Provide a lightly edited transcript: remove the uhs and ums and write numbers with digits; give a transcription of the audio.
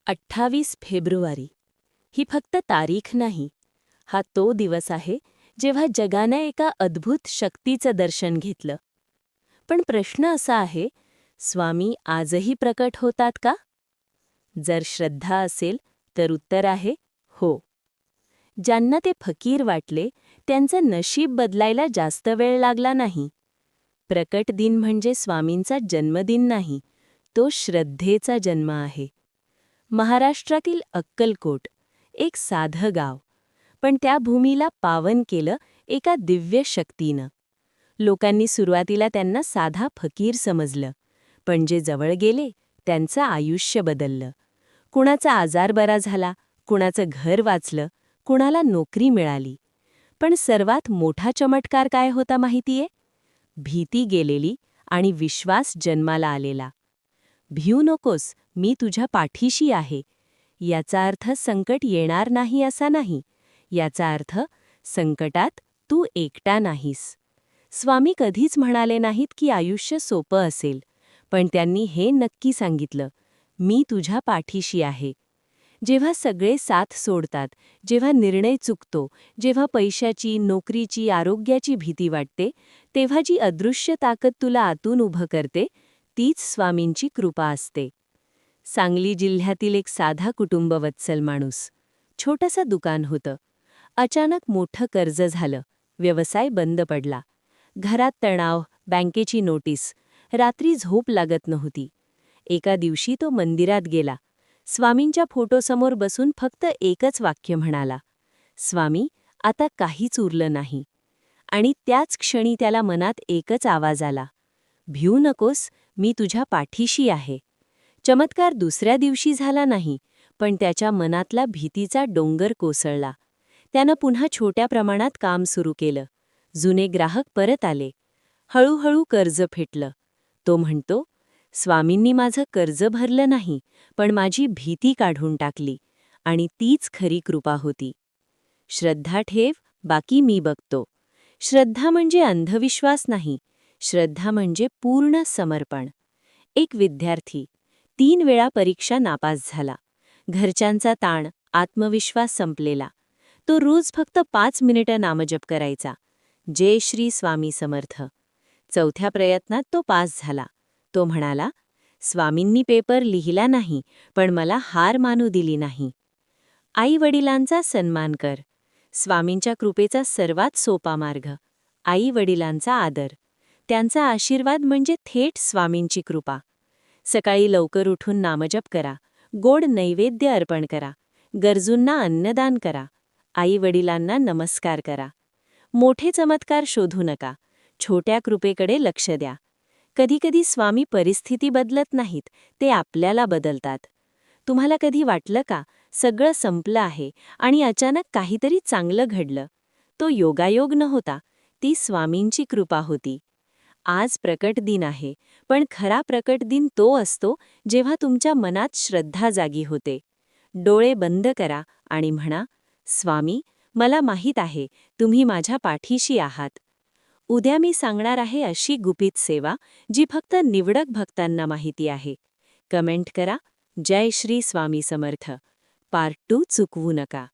28 February ही फक्त तारीख नाही. हा तो दिवस आहे जेव्हा जगाने एका अद्भुत शक्तीचं दर्शन घेतलं. पण प्रश्न असा आहे, स्वामी आजही प्रकट होतात का? जर श्रद्धा असेल तर उत्तर आहे हो. ज्यांना ते फकीर वाटले त्यांचं नशीब बदलायला जास्त वेळ लागला नाही. प्रकट दिन म्हणजे स्वामींचा जन्मदिन नाही, तो श्रद्धेचा जन्म आहे. महाराष्ट्रातील अक्कलकोट, एक साधं गाव, पण त्या भूमीला पावन केलं एका दिव्य शक्तीनं. लोकांनी सुरुवातीला त्यांना साधा फकीर समजलं, पण जे जवळ गेले त्यांचं आयुष्य बदललं. कुणाचा आजार बरा झाला, कुणाचं घर वाचलं, कुणाला नोकरी मिळाली. पण सर्वात मोठा चमत्कार काय होता माहितीये? भीती गेलेली आणि विश्वास जन्माला आलेला. भिऊ नकोस, मी तुझ्या पाठीशी आहे. याचा अर्थ संकट येणार नाही असा नाही. याचा अर्थ संकटात तू एकटा नाहीस. स्वामी कधीच म्हणाले नाहीत की आयुष्य सोपं असेल, पण त्यांनी हे नक्की सांगितलं, मी तुझ्या पाठीशी आहे. जेव्हा सगळे साथ सोडतात, जेव्हा निर्णय चुकतो, जेव्हा पैशाची, नोकरीची, आरोग्याची भीती वाटते, तेव्हा जी अदृश्य ताकद तुला आतून उभं करते, तीच स्वामींची कृपा असते. सांगली जिल्ह्यातील एक साधा कुटुंबवत्सल माणूस. छोटंसं दुकान होतं. अचानक मोठं कर्ज झालं. व्यवसाय बंद पडला. घरात तणाव, बँकेची नोटीस. रात्री झोप लागत नव्हती. एका दिवशी तो मंदिरात गेला. स्वामींच्या फोटोसमोर बसून फक्त एकच वाक्य म्हणाला, स्वामी, आता काहीच उरलं नाही. आणि त्याच क्षणी त्याला मनात एकच आवाज आला, भिऊ नकोस, मी तुझ्या पाठीशी आहे. चमत्कार दुसऱ्या दिवशी झाला नाही, पण त्याच्या मनातला भीतीचा डोंगर कोसळला. त्यानं पुन्हा छोट्या प्रमाणात काम सुरू केलं. जुने ग्राहक परत आले. हळूहळू कर्ज फेटलं. तो म्हणतो, स्वामींनी माझं कर्ज भरलं नाही, पण माझी भीती काढून टाकली, आणि तीच खरी कृपा होती. श्रद्धा ठेव, बाकी मी बघतो. श्रद्धा म्हणजे अंधविश्वास नाही, श्रद्धा म्हणजे पूर्ण समर्पण. एक विद्यार्थी 3 वेळा परीक्षा नापास झाला. घरच्यांचा ताण, आत्मविश्वास संपलेला. तो रोज फक्त 5 मिनिटं नामजप करायचा, जय श्री स्वामी समर्थ. 4थ्या प्रयत्नात तो पास झाला. तो म्हणाला, स्वामींनी पेपर लिहिला नाही, पण मला हार मानू दिली नाही. आई-वडिलांचा सन्मान कर. स्वामींच्या कृपेचा सर्वात सोपा मार्ग. आई-वडिलांचा आदर. त्यांचा आशीर्वाद म्हणजे थेट स्वामींची कृपा. सकाळी लवकर उठून नामजप करा. गोड नैवेद्य अर्पण करा. गरजूंना अन्नदान करा. आई-वडिलांना नमस्कार करा. मोठे चमत्कार शोधू नका. छोट्या कृपेकडे लक्ष द्या. कधीकधी स्वामी परिस्थिती बदलत नाहीत, ते आपल्याला बदलतात. तुम्हाला कधी वाटलं का, सगळं संपलं आहे आणि अचानक काहीतरी चांगलं घडलं? तो योगायोग नव्हता, ती स्वामींची कृपा होती. आज प्रकट दिन आहे, पण खरा प्रकट दिन तो असतो जेव्हा तुमच्या मनात श्रद्धा जागी होते. डोळे बंद करा आणि म्हणा, स्वामी, मला माहीत आहे तुम्ही माझ्या पाठीशी आहात. उद्या मी सांगणार आहे अशी गुपित सेवा जी फक्त निवडक भक्तांना माहिती आहे. कमेंट करा, जय श्री स्वामी समर्थ. पार्ट 2 चुकवू नका.